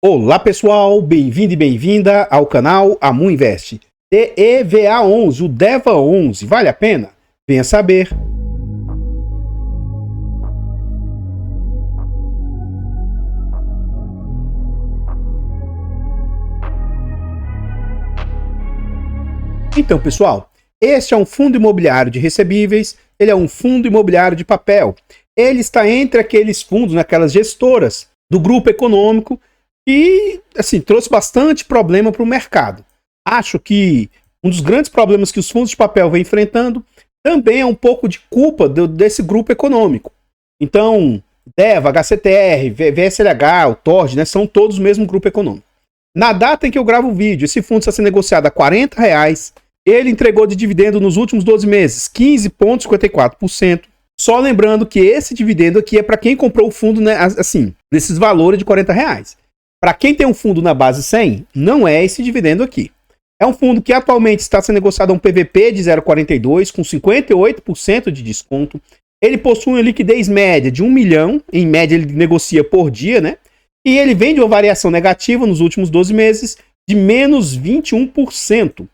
Olá pessoal, bem-vindo e bem-vinda ao canal Amu Invest. DEVA11, o DEVA11, vale a pena? Venha saber. Então pessoal, este é um fundo imobiliário de recebíveis, ele é um fundo imobiliário de papel. Ele está entre aqueles fundos, naquelas gestoras do grupo econômico, e, assim, trouxe bastante problema para o mercado. Acho que um dos grandes problemas que os fundos de papel vêm enfrentando também é um pouco de culpa desse grupo econômico. Então, DEVA, HCTR, VSLH, o TORD, né, são todos o mesmo grupo econômico. Na data em que eu gravo o vídeo, esse fundo está sendo negociado a R$40. Ele entregou de dividendo nos últimos 12 meses 15,54%. Só lembrando que esse dividendo aqui é para quem comprou o fundo, né, assim, nesses valores de R$40. Para quem tem um fundo na base 100, não é esse dividendo aqui. É um fundo que atualmente está sendo negociado a um PVP de 0,42, com 58% de desconto. Ele possui uma liquidez média de 1 milhão, em média ele negocia por dia, né? E ele vem de uma variação negativa nos últimos 12 meses de menos 21%.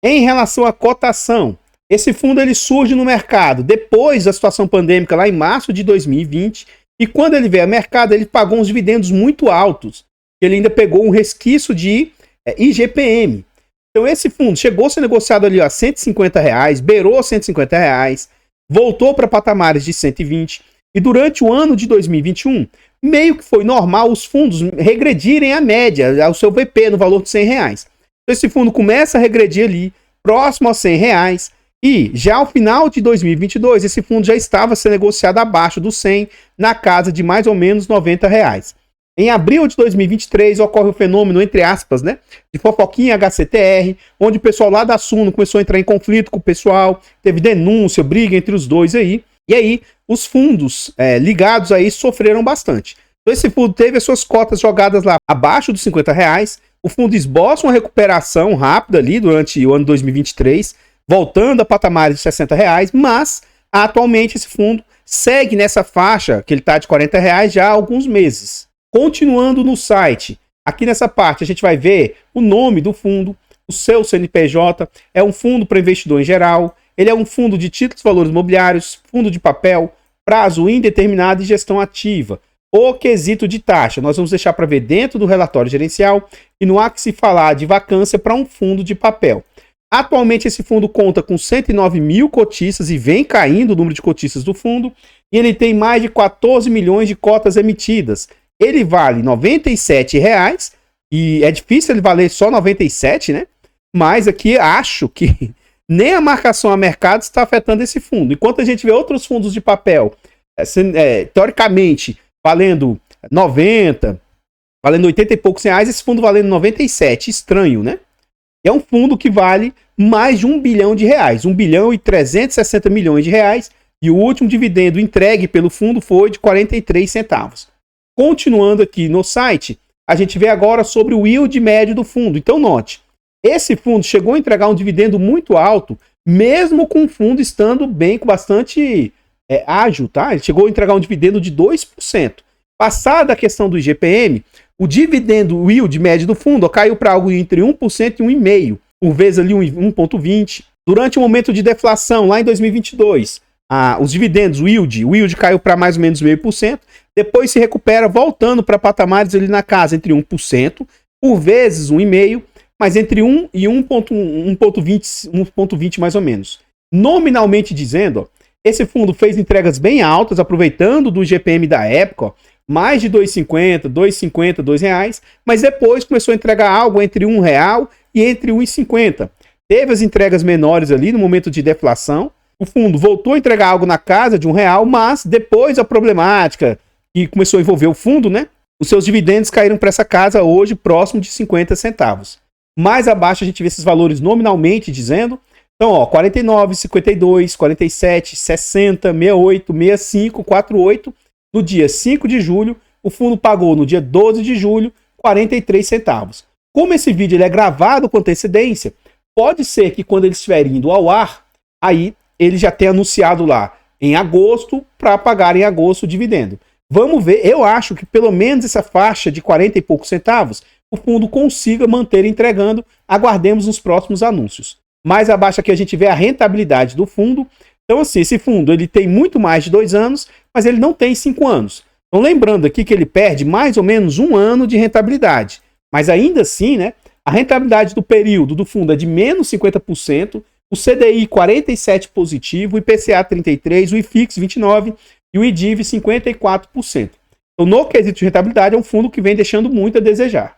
Em relação à cotação, esse fundo ele surge no mercado depois da situação pandêmica lá em março de 2020, e quando ele veio ao mercado ele pagou uns dividendos muito altos. Ele ainda pegou um resquício de IGPM. Então esse fundo chegou a ser negociado ali a R$150, beirou R$150, voltou para patamares de 120, e durante o ano de 2021, meio que foi normal os fundos regredirem à média, ao seu VP, no valor de R$100. Então esse fundo começa a regredir ali, próximo aos R$100, e já ao final de 2022, esse fundo já estava sendo negociado abaixo do 100, na casa de mais ou menos R$90. Em abril de 2023 ocorre o fenômeno, entre aspas, né, de fofoquinha HCTR, onde o pessoal lá da Suno começou a entrar em conflito com o pessoal, teve denúncia, briga entre os dois aí, e aí os fundos ligados aí sofreram bastante. Então esse fundo teve as suas cotas jogadas lá abaixo dos R$50, o fundo esboça uma recuperação rápida ali durante o ano 2023, voltando a patamares de R$60, mas atualmente esse fundo segue nessa faixa que ele está de R$40 já há alguns meses. Continuando no site, aqui nessa parte a gente vai ver o nome do fundo, o seu CNPJ, é um fundo para investidor em geral, ele é um fundo de títulos e valores imobiliários, fundo de papel, prazo indeterminado e gestão ativa. O quesito de taxa, nós vamos deixar para ver dentro do relatório gerencial, e não há que se falar de vacância para um fundo de papel. Atualmente esse fundo conta com 109 mil cotistas e vem caindo o número de cotistas do fundo, e ele tem mais de 14 milhões de cotas emitidas. Ele vale R$97, e é difícil ele valer só 97, né? Mas aqui acho que nem a marcação a mercado está afetando esse fundo. Enquanto a gente vê outros fundos de papel, teoricamente, valendo 90, valendo 80 e poucos reais, esse fundo valendo 97. Estranho, né? É um fundo que vale mais de R$1 bilhão, R$1 bilhão e 360 milhões de reais, e o último dividendo entregue pelo fundo foi de 43 centavos. Continuando aqui no site, a gente vê agora sobre o yield médio do fundo. Então note, esse fundo chegou a entregar um dividendo muito alto, mesmo com o fundo estando bem, com bastante ágil, tá? Ele chegou a entregar um dividendo de 2%. Passada a questão do IGPM, o dividendo, o yield médio do fundo caiu para algo entre 1% e 1,5%, por vezes ali 1,20%. Durante o momento de deflação, lá em 2022, os dividendos, o yield caiu para mais ou menos 0,5%, depois se recupera voltando para patamares ali na casa entre 1%, por vezes 1,5%, mas entre 1 e 1,20 mais ou menos. Nominalmente dizendo, ó, esse fundo fez entregas bem altas, aproveitando do GPM da época, ó, mais de R$2,50, R$2,50, mas depois começou a entregar algo entre R$1 e entre R$1,50. Teve as entregas menores ali no momento de deflação. O fundo voltou a entregar algo na casa de R$1, mas depois a problemática que começou a envolver o fundo, né? Os seus dividendos caíram para essa casa hoje próximo de 50 centavos. Mais abaixo a gente vê esses valores nominalmente dizendo. Então, ó, 49, 52, 47, 60, 68, 65, 48. No dia 5 de julho, o fundo pagou no dia 12 de julho 43 centavos. Como esse vídeo ele é gravado com antecedência, pode ser que quando ele estiver indo ao ar, aí ele já tenha anunciado lá em agosto para pagar em agosto o dividendo. Vamos ver, eu acho que pelo menos essa faixa de 40 e poucos centavos, o fundo consiga manter entregando, aguardemos os próximos anúncios. Mais abaixo aqui a gente vê a rentabilidade do fundo. Então assim, esse fundo ele tem muito mais de 2 anos, mas ele não tem 5 anos. Então lembrando aqui que ele perde mais ou menos 1 ano de rentabilidade. Mas ainda assim, né, a rentabilidade do período do fundo é de menos 50%, o CDI 47 positivo, o IPCA 33, o IFIX 29 e o IDIV 54%. Então no quesito de rentabilidade é um fundo que vem deixando muito a desejar.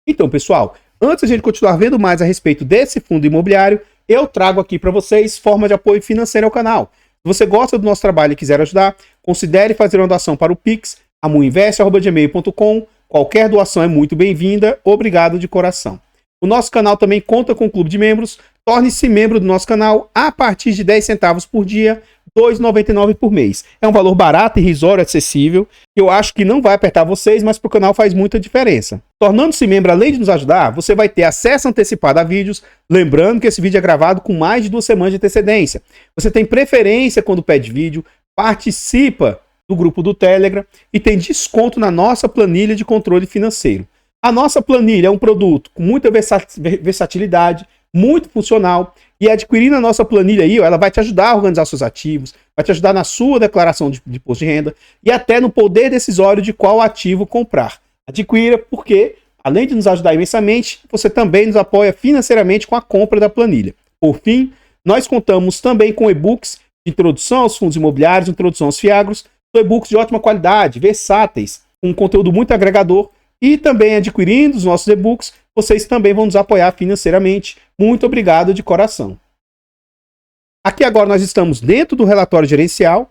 Então pessoal, antes de a gente continuar vendo mais a respeito desse fundo imobiliário, eu trago aqui para vocês forma de apoio financeiro ao canal. Se você gosta do nosso trabalho e quiser ajudar, considere fazer uma doação para o Pix, amuinvest@gmail.com. Qualquer doação é muito bem-vinda. Obrigado de coração. O nosso canal também conta com um clube de membros. Torne-se membro do nosso canal a partir de 10 centavos por dia, R$ 2,99 por mês. É um valor barato, irrisório, acessível, que eu acho que não vai apertar vocês, mas para o canal faz muita diferença. Tornando-se membro, além de nos ajudar, você vai ter acesso antecipado a vídeos, lembrando que esse vídeo é gravado com mais de 2 semanas de antecedência. Você tem preferência quando pede vídeo, participa do grupo do Telegram e tem desconto na nossa planilha de controle financeiro. A nossa planilha é um produto com muita versatilidade, muito funcional, e adquirindo a nossa planilha aí, ela vai te ajudar a organizar seus ativos, vai te ajudar na sua declaração de imposto de renda e até no poder decisório de qual ativo comprar. Adquira porque, além de nos ajudar imensamente, você também nos apoia financeiramente com a compra da planilha. Por fim, nós contamos também com e-books de introdução aos fundos imobiliários, introdução aos FIAGROS, são e-books de ótima qualidade, versáteis, com um conteúdo muito agregador, e também adquirindo os nossos e-books, vocês também vão nos apoiar financeiramente. Muito obrigado de coração. Aqui agora nós estamos dentro do relatório gerencial.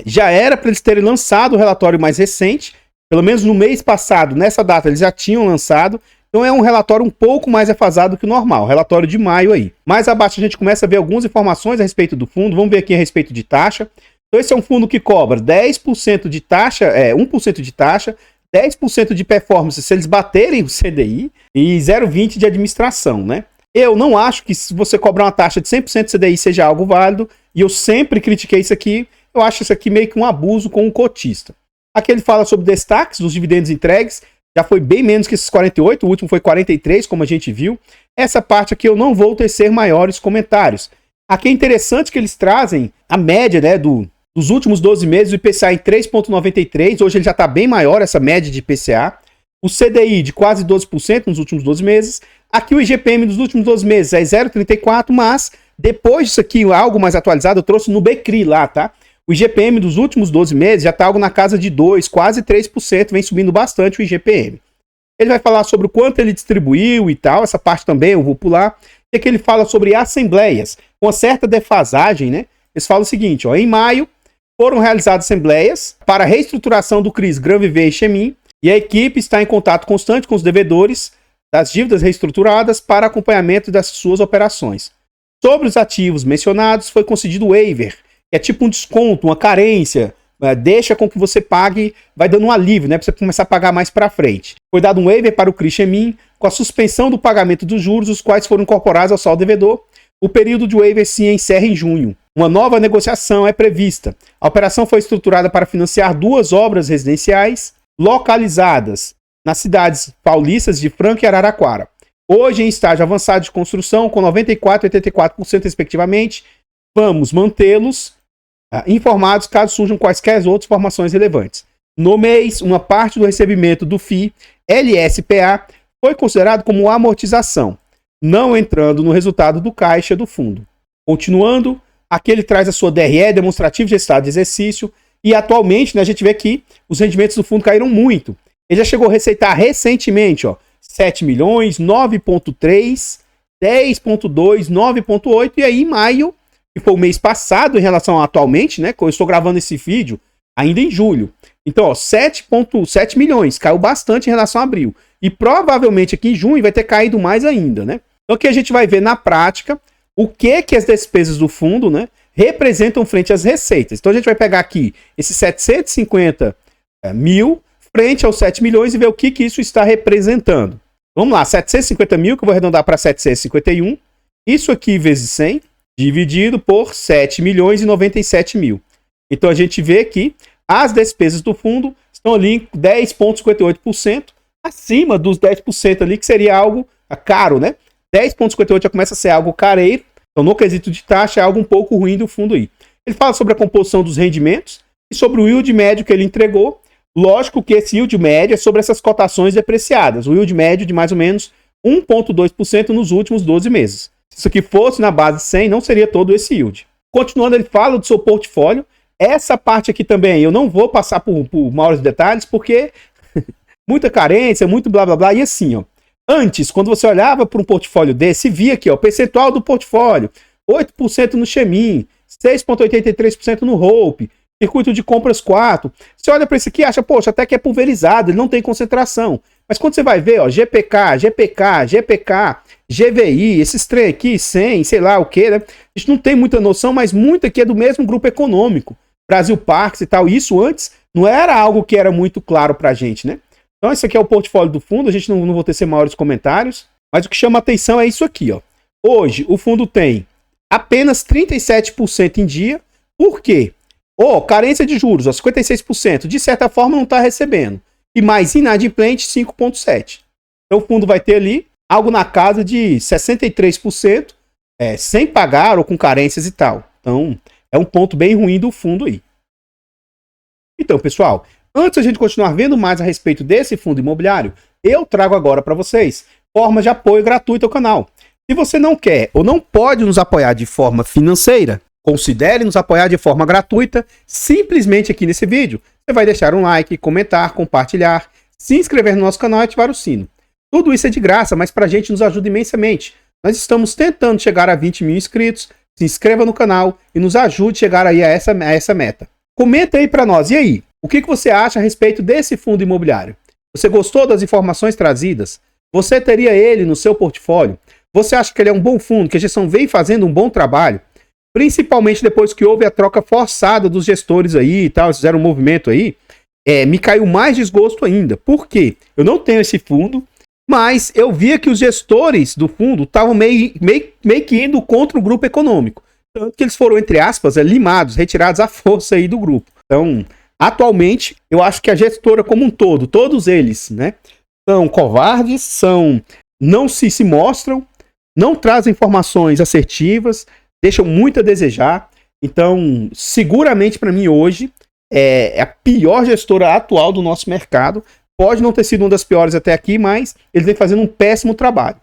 Já era para eles terem lançado o relatório mais recente, pelo menos no mês passado, nessa data eles já tinham lançado. Então é um relatório um pouco mais defasado que o normal, relatório de maio aí. Mais abaixo a gente começa a ver algumas informações a respeito do fundo. Vamos ver aqui a respeito de taxa. Então esse é um fundo que cobra 10% de taxa, 1% de taxa, 10% de performance se eles baterem o CDI e 0,20% de administração, né? Eu não acho que se você cobrar uma taxa de 100% de CDI seja algo válido, e eu sempre critiquei isso aqui. Eu acho isso aqui meio que um abuso com um cotista. Aqui ele fala sobre destaques dos dividendos entregues, já foi bem menos que esses 48, o último foi 43, como a gente viu. Essa parte aqui eu não vou tecer maiores comentários. Aqui é interessante que eles trazem a média, né, dos últimos 12 meses, o IPCA em 3,93, hoje ele já está bem maior, essa média de IPCA. O CDI de quase 12% nos últimos 12 meses. Aqui o IGPM dos últimos 12 meses é 0,34, mas depois disso aqui, algo mais atualizado, eu trouxe no Becri lá, tá? O IGPM dos últimos 12 meses já está algo na casa de 2%, quase 3%, vem subindo bastante o IGPM. Ele vai falar sobre o quanto ele distribuiu e tal, essa parte também eu vou pular. E aqui ele fala sobre assembleias, com uma certa defasagem, né? Eles falam o seguinte, ó, em maio, foram realizadas assembleias para a reestruturação do CRIs Gran Viver e Chemin, e a equipe está em contato constante com os devedores das dívidas reestruturadas para acompanhamento das suas operações. Sobre os ativos mencionados, foi concedido waiver, que é tipo um desconto, uma carência, deixa com que você pague, vai dando um alívio, né, para você começar a pagar mais para frente. Foi dado um waiver para o CRI Chemin, com a suspensão do pagamento dos juros, os quais foram incorporados ao saldo devedor. O período de waiver se encerra em junho. Uma nova negociação é prevista. A operação foi estruturada para financiar 2 obras residenciais localizadas nas cidades paulistas de Franca e Araraquara. Hoje em estágio avançado de construção, com 94% e 84% respectivamente. Vamos mantê-los informados caso surjam quaisquer outras informações relevantes. No mês, uma parte do recebimento do FII LSPA foi considerado como amortização, não entrando no resultado do caixa do fundo. Continuando, aqui ele traz a sua DRE, demonstrativo de estado de exercício, e atualmente, né, a gente vê que os rendimentos do fundo caíram muito. Ele já chegou a receitar recentemente, ó, 7 milhões, 9,3, 10,2, 9,8, e aí em maio, que foi o mês passado em relação a atualmente, né, que eu estou gravando esse vídeo ainda em julho. Então, ó, 7,7 milhões, caiu bastante em relação a abril. E provavelmente aqui em junho vai ter caído mais ainda, né? Então aqui a gente vai ver na prática o que as despesas do fundo, né, representam frente às receitas. Então a gente vai pegar aqui esses 750 mil frente aos 7 milhões e ver o que isso está representando. Vamos lá, 750 mil, que eu vou arredondar para 751. Isso aqui vezes 100, dividido por 7 milhões e 97 mil. Então a gente vê que as despesas do fundo estão ali em 10,58%, acima dos 10% ali, que seria algo caro, né? 10,58% já começa a ser algo careiro, então no quesito de taxa é algo um pouco ruim do fundo aí. Ele fala sobre a composição dos rendimentos e sobre o yield médio que ele entregou. Lógico que esse yield médio é sobre essas cotações depreciadas, o yield médio de mais ou menos 1,2% nos últimos 12 meses. Se isso aqui fosse na base 100, não seria todo esse yield. Continuando, ele fala do seu portfólio. Essa parte aqui também eu não vou passar por maiores detalhes, porque muita carência, muito blá blá blá. E assim, ó, antes, quando você olhava para um portfólio desse, via aqui, ó, percentual do portfólio, 8% no Shemin, 6,83% no Hope, circuito de compras 4. Você olha para esse aqui e acha, poxa, até que é pulverizado, ele não tem concentração. Mas quando você vai ver, ó, GPK, GVI, esses trem aqui, 100, sei lá o que, né? A gente não tem muita noção, mas muito aqui é do mesmo grupo econômico. Brasil Parques e tal. Isso antes não era algo que era muito claro pra gente, né? Então esse aqui é o portfólio do fundo, a gente não vai ter maiores comentários, mas o que chama atenção é isso aqui, ó. Hoje o fundo tem apenas 37% em dia. Por quê? Carência de juros, ó, 56%, de certa forma não está recebendo. E mais inadimplente, 5,7%. Então o fundo vai ter ali algo na casa de 63%, sem pagar ou com carências e tal. Então é um ponto bem ruim do fundo aí. Então, pessoal, antes de a gente continuar vendo mais a respeito desse fundo imobiliário, eu trago agora para vocês formas de apoio gratuito ao canal. Se você não quer ou não pode nos apoiar de forma financeira, considere nos apoiar de forma gratuita, simplesmente aqui nesse vídeo. Você vai deixar um like, comentar, compartilhar, se inscrever no nosso canal e ativar o sino. Tudo isso é de graça, mas para a gente nos ajuda imensamente. Nós estamos tentando chegar a 20 mil inscritos. Se inscreva no canal e nos ajude a chegar aí a essa meta. Comenta aí para nós. E aí? O que você acha a respeito desse fundo imobiliário? Você gostou das informações trazidas? Você teria ele no seu portfólio? Você acha que ele é um bom fundo, que a gestão vem fazendo um bom trabalho? Principalmente depois que houve a troca forçada dos gestores aí e tal, eles fizeram um movimento aí, me caiu mais desgosto ainda. Por quê? Eu não tenho esse fundo, mas eu via que os gestores do fundo estavam meio que indo contra o grupo econômico. Tanto que eles foram, entre aspas, limados, retirados à força aí do grupo. Então, atualmente, eu acho que a gestora como um todo, todos eles, né, são covardes, não se mostram, não trazem informações assertivas, deixam muito a desejar. Então, seguramente para mim hoje, é a pior gestora atual do nosso mercado. Pode não ter sido uma das piores até aqui, mas eles vêm fazendo um péssimo trabalho.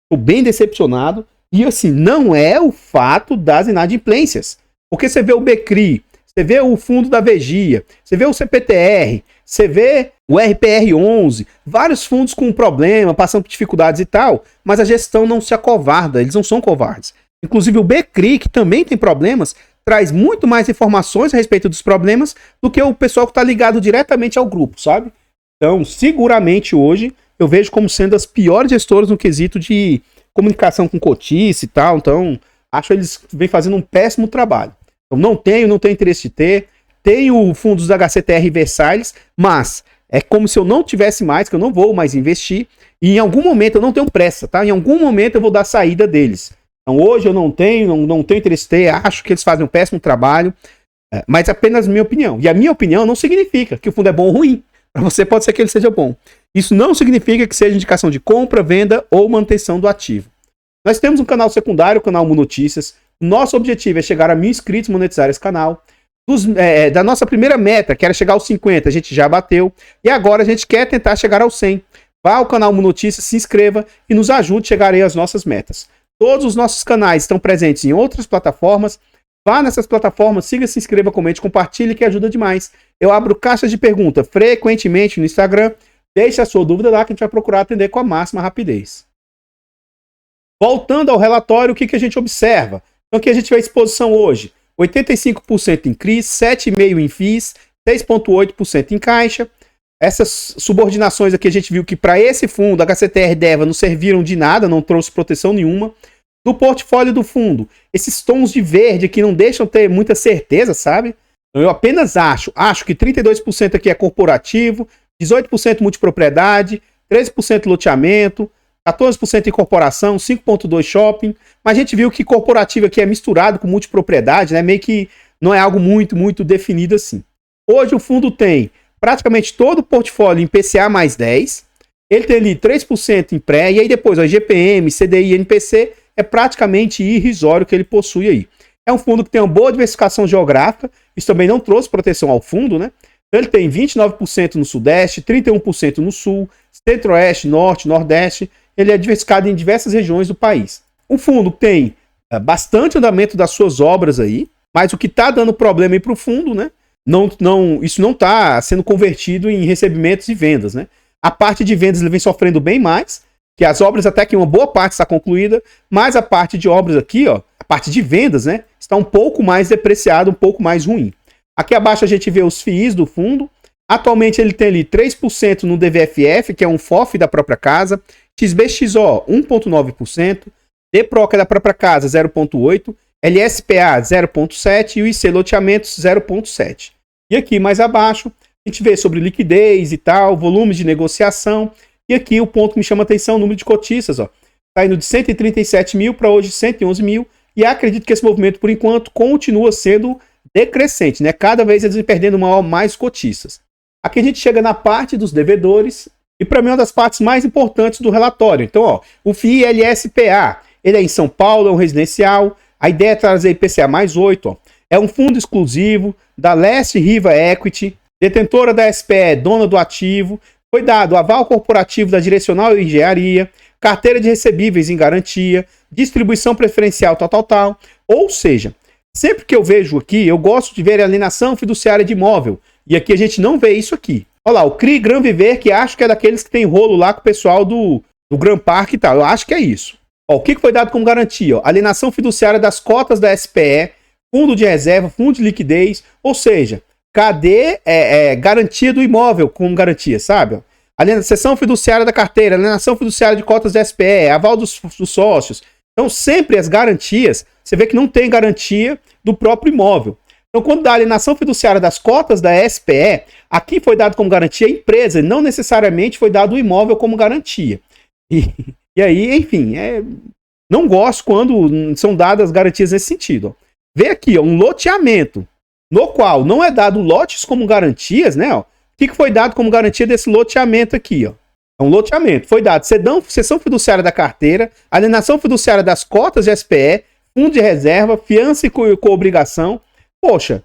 Estou bem decepcionado. E assim, não é o fato das inadimplências. Porque você vê o Becri, você vê o fundo da Vegia, você vê o CPTR, você vê o RPR11, vários fundos com problema, passando por dificuldades e tal, mas a gestão não se acovarda, eles não são covardes. Inclusive o Becri, que também tem problemas, traz muito mais informações a respeito dos problemas do que o pessoal que está ligado diretamente ao grupo, sabe? Então, seguramente hoje, eu vejo como sendo as piores gestoras no quesito de comunicação com cotista e tal. Então, acho que eles vêm fazendo um péssimo trabalho. Então, não tenho interesse de ter. Tenho fundos da HCTR Versalhes, mas é como se eu não tivesse mais, que eu não vou mais investir. E em algum momento, eu não tenho pressa, tá? Em algum momento eu vou dar saída deles. Então, hoje eu não tenho interesse de ter. Acho que eles fazem um péssimo trabalho. Mas apenas minha opinião. E a minha opinião não significa que o fundo é bom ou ruim. Para você pode ser que ele seja bom. Isso não significa que seja indicação de compra, venda ou manutenção do ativo. Nós temos um canal secundário, o canal Mu Notícias. Nosso objetivo é chegar a 1.000 inscritos, monetizar esse canal. Da nossa primeira meta, que era chegar aos 50, a gente já bateu. E agora a gente quer tentar chegar aos 100. Vá ao canal Mu Notícias, se inscreva e nos ajude a chegar aí às nossas metas. Todos os nossos canais estão presentes em outras plataformas. Vá nessas plataformas, siga, se inscreva, comente, compartilhe, que ajuda demais. Eu abro caixas de pergunta frequentemente no Instagram. Deixe a sua dúvida lá que a gente vai procurar atender com a máxima rapidez. Voltando ao relatório, o que a gente observa? Então aqui a gente vê a exposição hoje. 85% em CRIs, 7,5% em FIIs, 6,8% em caixa. Essas subordinações aqui a gente viu que para esse fundo, HCTR e DEVA, não serviram de nada, não trouxe proteção nenhuma. Do portfólio do fundo, esses tons de verde aqui não deixam ter muita certeza, sabe? Eu apenas acho que 32% aqui é corporativo, 18% multipropriedade, 13% loteamento, 14% incorporação, 5,2% shopping. Mas a gente viu que corporativo aqui é misturado com multipropriedade, né? Meio que não é algo muito definido assim. Hoje o fundo tem praticamente todo o portfólio em PCA mais 10, ele tem ali 3% em pré, e aí depois, ó, IGPM, CDI e NPC, é praticamente irrisório que ele possui aí. É um fundo que tem uma boa diversificação geográfica, isso também não trouxe proteção ao fundo, né? Então ele tem 29% no Sudeste, 31% no Sul, Centro-Oeste, Norte, Nordeste, ele é diversificado em diversas regiões do país. O fundo tem bastante andamento das suas obras aí, mas o que está dando problema aí para o fundo, né? Isso não está sendo convertido em recebimentos e vendas, né? A parte de vendas ele vem sofrendo bem mais, que as obras até que uma boa parte está concluída, mas a parte de obras aqui, ó, a parte de vendas, né, está um pouco mais depreciada, um pouco mais ruim. Aqui abaixo a gente vê os FIIs do fundo. Atualmente ele tem ali 3% no DVFF, que é um FOF da própria casa, XBXO 1,9%, DPRO, que é da própria casa, 0,8%, LSPA 0,7% e o IC Loteamentos 0,7%. E aqui mais abaixo a gente vê sobre liquidez e tal, volumes de negociação. E aqui o ponto que me chama a atenção, o número de cotistas, ó. Tá indo de 137 mil para hoje 111 mil. E acredito que esse movimento, por enquanto, continua sendo decrescente, né? Cada vez eles vão perdendo mais cotistas. Aqui a gente chega na parte dos devedores. E para mim é uma das partes mais importantes do relatório. Então, ó, o FII LSPA, ele é em São Paulo, é um residencial. A ideia é trazer IPCA mais 8, ó. É um fundo exclusivo da Leste Riva Equity, detentora da SPE, dona do ativo. Foi dado aval corporativo da Direcional Engenharia, carteira de recebíveis em garantia, distribuição preferencial, tal. Ou seja, sempre que eu vejo aqui, eu gosto de ver a alienação fiduciária de imóvel. E aqui a gente não vê isso aqui. Olha lá, o CRI Gran Viver, que acho que é daqueles que tem rolo lá com o pessoal do Gran Park e tal. Eu acho que é isso. Ó, o que foi dado como garantia? Ó, alienação fiduciária das cotas da SPE, fundo de reserva, fundo de liquidez. Ou seja, cadê garantia do imóvel como garantia, sabe? Alienação fiduciária da carteira, alienação fiduciária de cotas da SPE, aval dos sócios. Então, sempre as garantias, você vê que não tem garantia do próprio imóvel. Então, quando dá alienação fiduciária das cotas da SPE, aqui foi dado como garantia a empresa, não necessariamente foi dado o imóvel como garantia. E aí, enfim, não gosto quando são dadas garantias nesse sentido. Ó. Vê aqui, ó, um loteamento, no qual não é dado lotes como garantias, né? Ó. O que foi dado como garantia desse loteamento aqui? Ó? É um loteamento. Foi dado cessão fiduciária da carteira, alienação fiduciária das cotas de SPE, fundo de reserva, fiança e coobrigação. Poxa,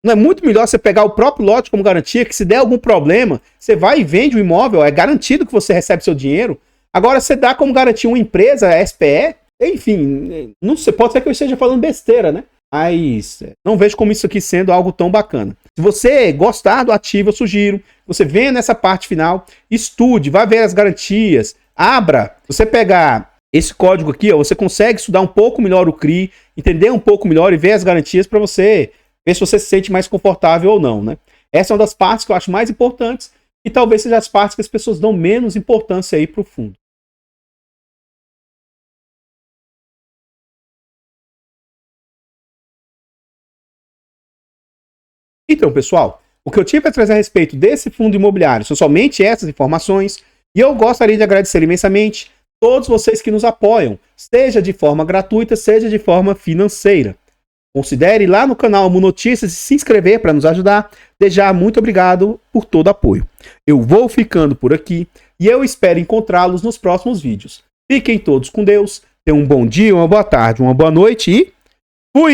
não é muito melhor você pegar o próprio lote como garantia, que se der algum problema, você vai e vende o imóvel, é garantido que você recebe seu dinheiro. Agora, você dá como garantia uma empresa, a SPE, enfim, não sei, pode ser que eu esteja falando besteira, né? Mas não vejo como isso aqui sendo algo tão bacana. Se você gostar do ativo, eu sugiro, você venha nessa parte final, estude, vá ver as garantias, abra. Se você pegar esse código aqui, ó, você consegue estudar um pouco melhor o CRI, entender um pouco melhor e ver as garantias para você ver se você se sente mais confortável ou não, né? Essa é uma das partes que eu acho mais importantes e talvez seja as partes que as pessoas dão menos importância aí para o fundo. Então, pessoal, o que eu tinha para trazer a respeito desse fundo imobiliário são somente essas informações e eu gostaria de agradecer imensamente todos vocês que nos apoiam, seja de forma gratuita, seja de forma financeira. Considere ir lá no canal Amu Notícias e se inscrever para nos ajudar. Desde já, muito obrigado por todo o apoio. Eu vou ficando por aqui e eu espero encontrá-los nos próximos vídeos. Fiquem todos com Deus, tenham um bom dia, uma boa tarde, uma boa noite e fui!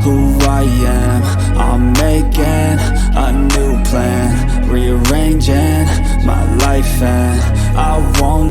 Who I am, I'm making a new plan, rearranging my life and I won't